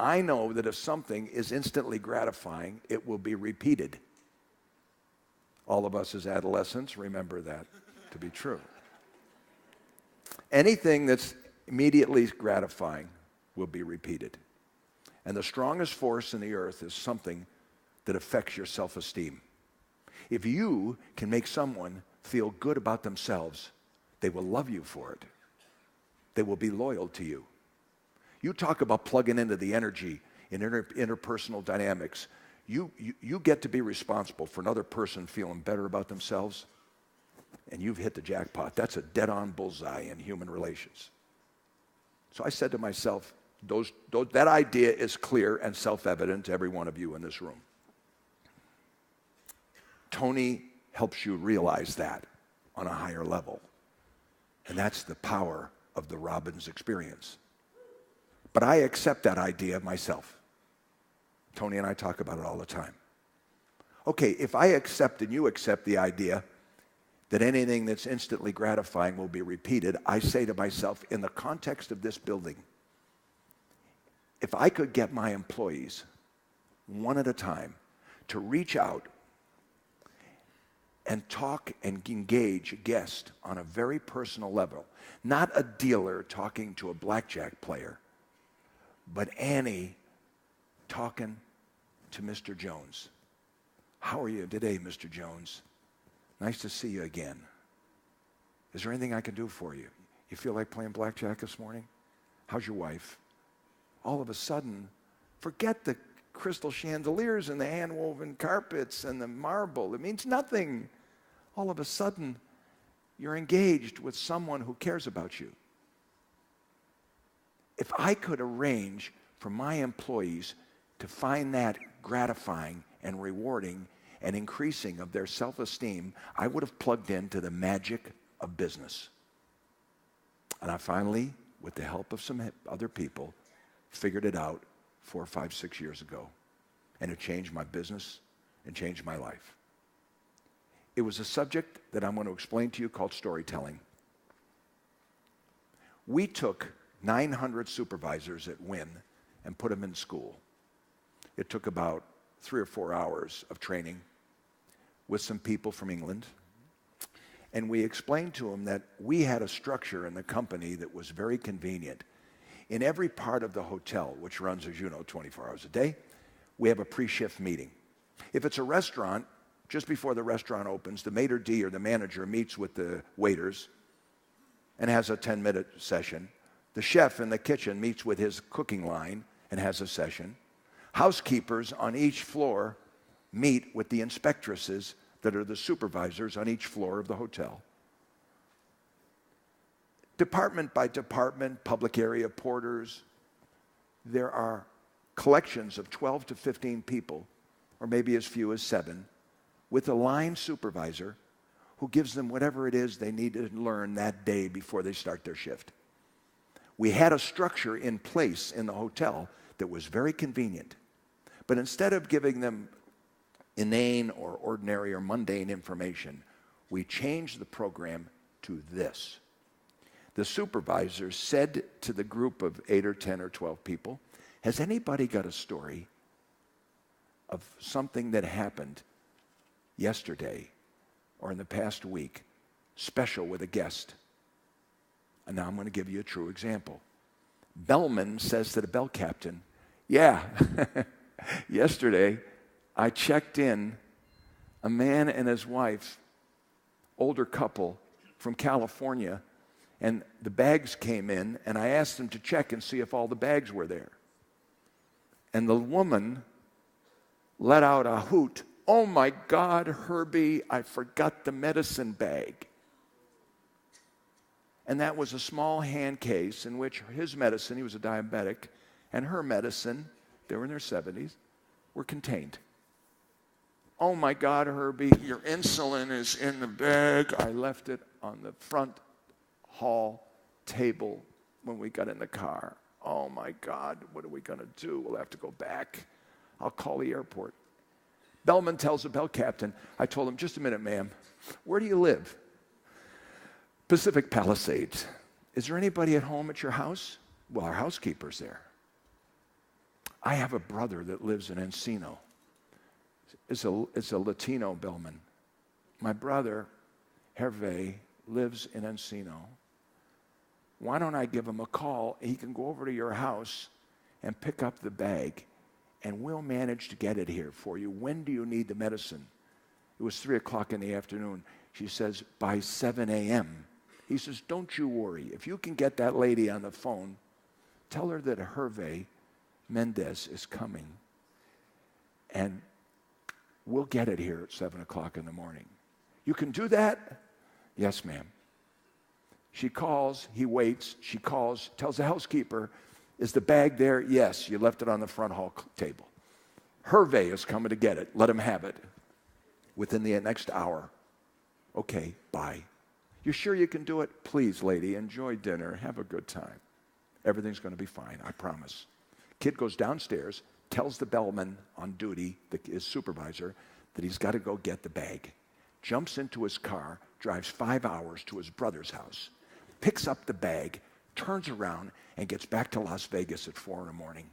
I know that if something is instantly gratifying, it will be repeated. All of us as adolescents remember that to be true. Anything that's immediately gratifying will be repeated. And the strongest force in the earth is something that affects your self-esteem. If you can make someone feel good about themselves, they will love you for it. They will be loyal to you. You talk about plugging into the energy in interpersonal dynamics. You get to be responsible for another person feeling better about themselves, and you've hit the jackpot. That's a dead-on bullseye in human relations. So I said to myself, that idea is clear and self-evident to every one of you in this room. Tony helps you realize that on a higher level. And that's the power of the Robbins experience. But I accept that idea myself. Tony and I talk about it all the time. Okay, if I accept and you accept the idea that anything that's instantly gratifying will be repeated, I say to myself, in the context of this building, if I could get my employees, one at a time, to reach out and talk and engage a guest on a very personal level, not a dealer talking to a blackjack player, but Annie talking to Mr. Jones. How are you today, Mr. Jones? Nice to see you again. Is there anything I can do for you? You feel like playing blackjack this morning? How's your wife? All of a sudden, forget the crystal chandeliers and the hand-woven carpets and the marble. It means nothing. All of a sudden, you're engaged with someone who cares about you. If I could arrange for my employees to find that gratifying and rewarding and increasing of their self-esteem, I would have plugged into the magic of business. And I finally, with the help of some other people, figured it out 4, 5, 6 years ago. And it changed my business and changed my life. It was a subject that I'm going to explain to you called storytelling. We took 900 supervisors at Wynn and put them in school. It took about 3 or 4 hours of training with some people from England. And we explained to them that we had a structure in the company that was very convenient. In every part of the hotel, which runs, as you know, 24 hours a day, we have a pre-shift meeting. If it's a restaurant, just before the restaurant opens, the maitre d' or the manager meets with the waiters and has a 10-minute session. The chef in the kitchen meets with his cooking line and has a session. Housekeepers on each floor meet with the inspectresses that are the supervisors on each floor of the hotel. Department by department, public area porters, there are collections of 12 to 15 people, or maybe as few as 7, with a line supervisor who gives them whatever it is they need to learn that day before they start their shift. We had a structure in place in the hotel that was very convenient. But instead of giving them inane or ordinary or mundane information, we changed the program to this. The supervisor said to the group of 8 or 10 or 12 people, has anybody got a story of something that happened yesterday or in the past week, special with a guest? And now I'm going to give you a true example. Bellman says to the bell captain, yeah, yesterday I checked in a man and his wife, older couple from California, and the bags came in, and I asked them to check and see if all the bags were there. And the woman let out a hoot. Oh my God, Herbie, I forgot the medicine bag. And that was a small hand case in which his medicine, he was a diabetic, and her medicine, they were in their 70s, were contained. Oh my God, Herbie, your insulin is in the bag. I left it on the front hall table when we got in the car. Oh my God, what are we going to do? We'll have to go back. I'll call the airport. Bellman tells the bell captain, I told him, just a minute, ma'am, where do you live? Pacific Palisades. Is there anybody at home at your house? Well, our housekeeper's there. I have a brother that lives in Encino. It's a Latino bellman. My brother, Hervé, lives in Encino. Why don't I give him a call? He can go over to your house and pick up the bag, and we'll manage to get it here for you. When do you need the medicine? It was 3 o'clock in the afternoon. She says, by 7 a.m. He says, don't you worry. If you can get that lady on the phone, tell her that Hervé Mendez is coming, and we'll get it here at 7 o'clock in the morning. You can do that? Yes, ma'am. She calls, he waits, she calls, tells the housekeeper, is the bag there? Yes, you left it on the front hall table. Hervé is coming to get it. Let him have it within the next hour. Okay, bye. You sure you can do it? Please, lady, enjoy dinner. Have a good time. Everything's going to be fine, I promise. Kid goes downstairs, tells the bellman on duty, his supervisor, that he's got to go get the bag. Jumps into his car, drives 5 hours to his brother's house, picks up the bag, turns around, and gets back to Las Vegas at 4 in the morning.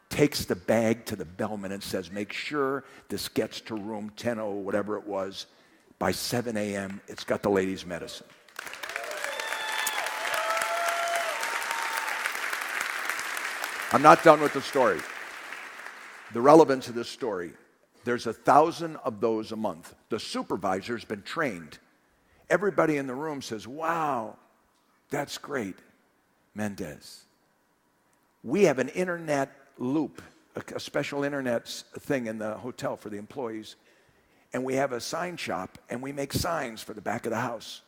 Takes the bag to the bellman and says, make sure this gets to room 10 whatever it was. By 7 a.m., it's got the lady's medicine. I'm not done with the story. The relevance of this story, there's 1,000 of those a month. The supervisor's been trained. Everybody in the room says, wow, that's great, Mendez. We have an internet loop, a special internet thing in the hotel for the employees. And we have a sign shop, and we make signs for the back of the house.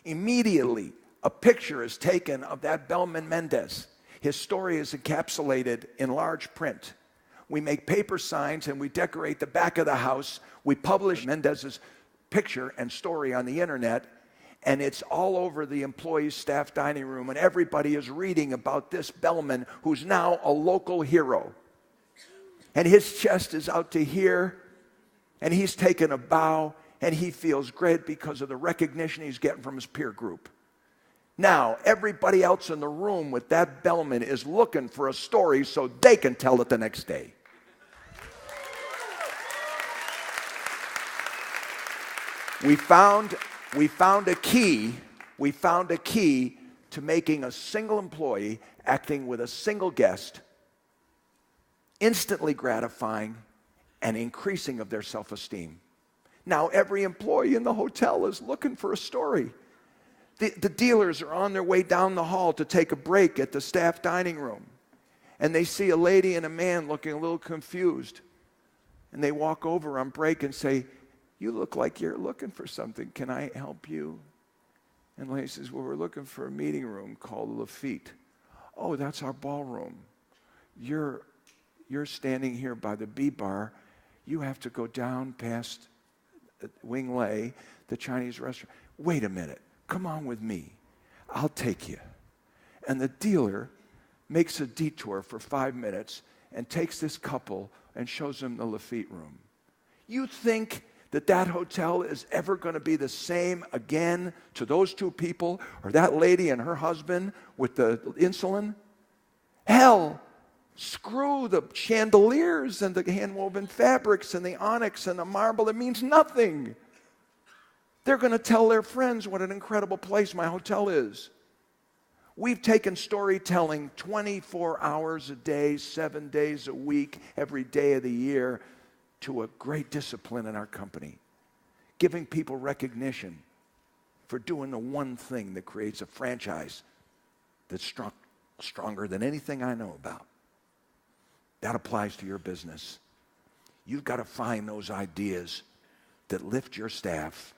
Immediately, a picture is taken of that bellman Mendez. His story is encapsulated in large print. We make paper signs, and we decorate the back of the house. We publish Mendez's picture and story on the internet, and it's all over the employees' staff dining room, and everybody is reading about this bellman who's now a local hero. And his chest is out to here, and he's taken a bow, and he feels great because of the recognition he's getting from his peer group. Now, everybody else in the room with that bellman is looking for a story so they can tell it the next day. We found a key to making a single employee acting with a single guest instantly gratifying and increasing of their self-esteem. Now every employee in the hotel is looking for a story. The dealers are on their way down the hall to take a break at the staff dining room, and they see a lady and a man looking a little confused, and they walk over on break and say, you look like you're looking for something. Can I help you? And the lady says, well, we're looking for a meeting room called Lafitte. Oh, that's our ballroom. You're standing here by the B bar. You have to go down past Wing Lei, the Chinese restaurant. Wait a minute. Come on with me. I'll take you. And the dealer makes a detour for 5 minutes and takes this couple and shows them the Lafitte room. You think that hotel is ever going to be the same again to those two people or that lady and her husband with the insulin? Hell, screw the chandeliers and the hand-woven fabrics and the onyx and the marble. It means nothing. They're going to tell their friends what an incredible place my hotel is. We've taken storytelling 24 hours a day, 7 days a week, every day of the year, to a great discipline in our company, giving people recognition for doing the one thing that creates a franchise that's stronger than anything I know about. That applies to your business. You've got to find those ideas that lift your staff,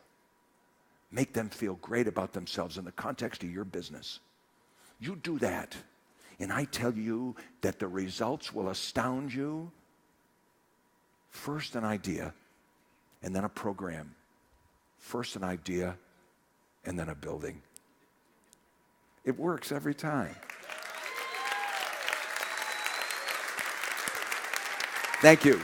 make them feel great about themselves in the context of your business. You do that, and I tell you that the results will astound you. First an idea, and then a program. First an idea, and then a building. It works every time. Thank you.